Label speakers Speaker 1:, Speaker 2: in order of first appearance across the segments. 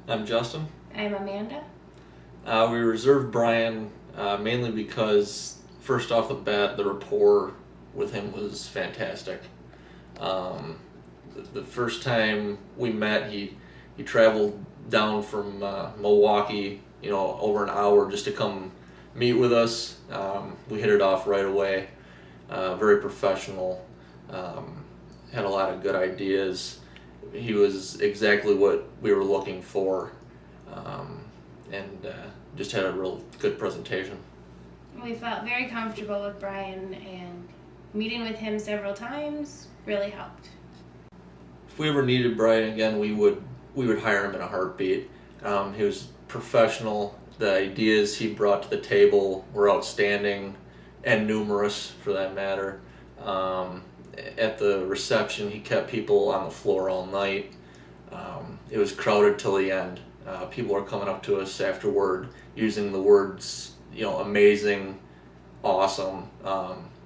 Speaker 1: I'm Justin.
Speaker 2: I'm Amanda.
Speaker 1: We reserved Brian mainly because, first off the bat, the rapport with him was fantastic. The first time we met, he traveled down from Milwaukee, over an hour just to come meet with us. We hit it off right away. Very professional. Had a lot of good ideas. He was exactly what we were looking for, and just had a real good presentation.
Speaker 2: We felt very comfortable with Brian, and meeting with him several times really helped.
Speaker 1: If we ever needed Brian again, we would hire him in a heartbeat. He was professional. The ideas he brought to the table were outstanding and numerous, for that matter. At the reception, he kept people on the floor all night. It was crowded till the end. People are coming up to us afterward using the words, amazing, awesome.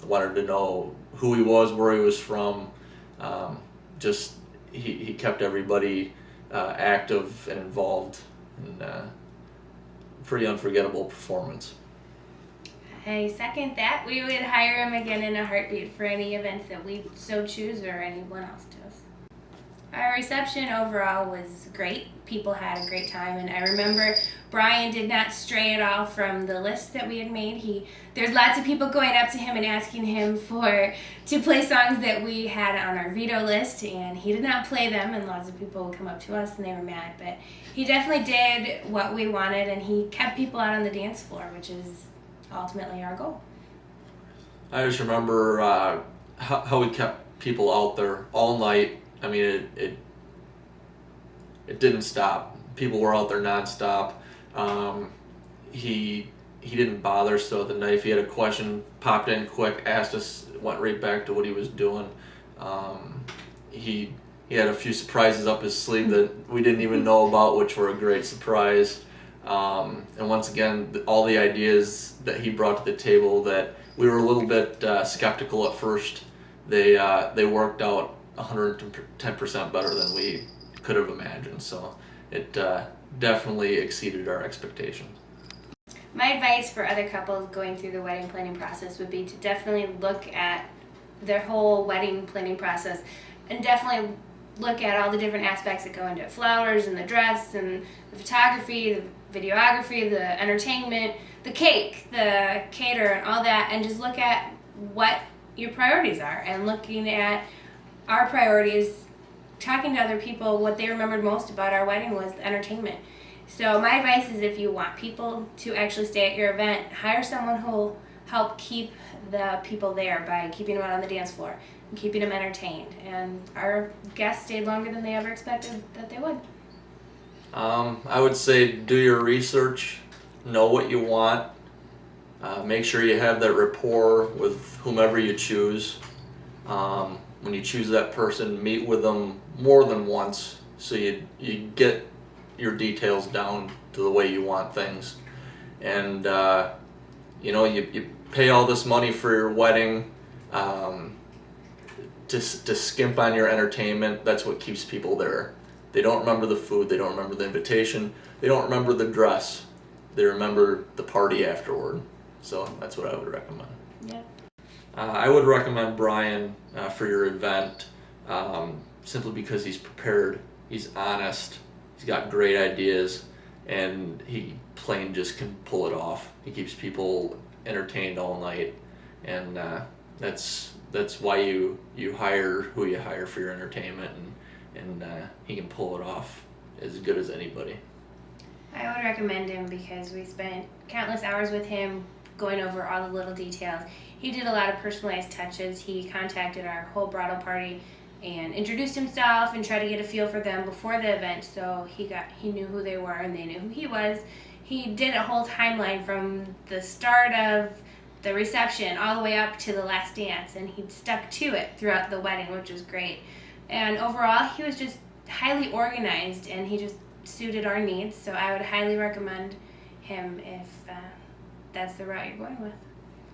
Speaker 1: Wanted to know who he was, where he was from. He kept everybody active and involved, and pretty unforgettable performance.
Speaker 2: I second that. We would hire him again in a heartbeat for any events that we so choose or anyone else does. Our reception overall was great. People had a great time, and I remember Brian did not stray at all from the list that we had made. There's lots of people going up to him and asking him to play songs that we had on our veto list, and he did not play them, and lots of people would come up to us and they were mad, but he definitely did what we wanted, and he kept people out on the dance floor, which is ultimately our goal.
Speaker 1: I just remember how he kept people out there all night. I mean, it didn't stop. People were out there nonstop. He didn't bother. So the night, if he had a question, popped in quick, asked us, went right back to what he was doing. He had a few surprises up his sleeve that we didn't even know about, which were a great surprise. And once again, all the ideas that he brought to the table that we were a little bit skeptical at first, they worked out 110% better than we could have imagined. So it definitely exceeded our expectations.
Speaker 2: My advice for other couples going through the wedding planning process would be to definitely look at their whole wedding planning process and definitely look at all the different aspects that go into it. Flowers and the dress and the photography, the videography, the entertainment, the cake, the caterer, and all that, and just look at what your priorities are, and looking at our priorities, talking to other people, what they remembered most about our wedding was the entertainment. So my advice is, if you want people to actually stay at your event, hire someone who will help keep the people there by keeping them out on the dance floor and keeping them entertained. And our guests stayed longer than they ever expected that they would.
Speaker 1: I would say do your research, know what you want, make sure you have that rapport with whomever you choose. When you choose that person, meet with them more than once so you get your details down to the way you want things. And you pay all this money for your wedding, to skimp on your entertainment. That's what keeps people there. They don't remember the food, they don't remember the invitation, they don't remember the dress, they remember the party afterward. So that's what I would recommend.
Speaker 2: Yeah.
Speaker 1: I would recommend Brian for your event, simply because he's prepared, he's honest, he's got great ideas, and he plain just can pull it off. He keeps people entertained all night, and that's why you hire who you hire for your entertainment, and he can pull it off as good as anybody.
Speaker 2: I would recommend him because we spent countless hours with him going over all the little details. He did a lot of personalized touches. He contacted our whole bridal party and introduced himself and tried to get a feel for them before the event, so he knew who they were and they knew who he was. He did a whole timeline from the start of the reception all the way up to the last dance, and he stuck to it throughout the wedding, which was great. And overall, he was just highly organized, and he just suited our needs, so I would highly recommend him if that's the route you're going with.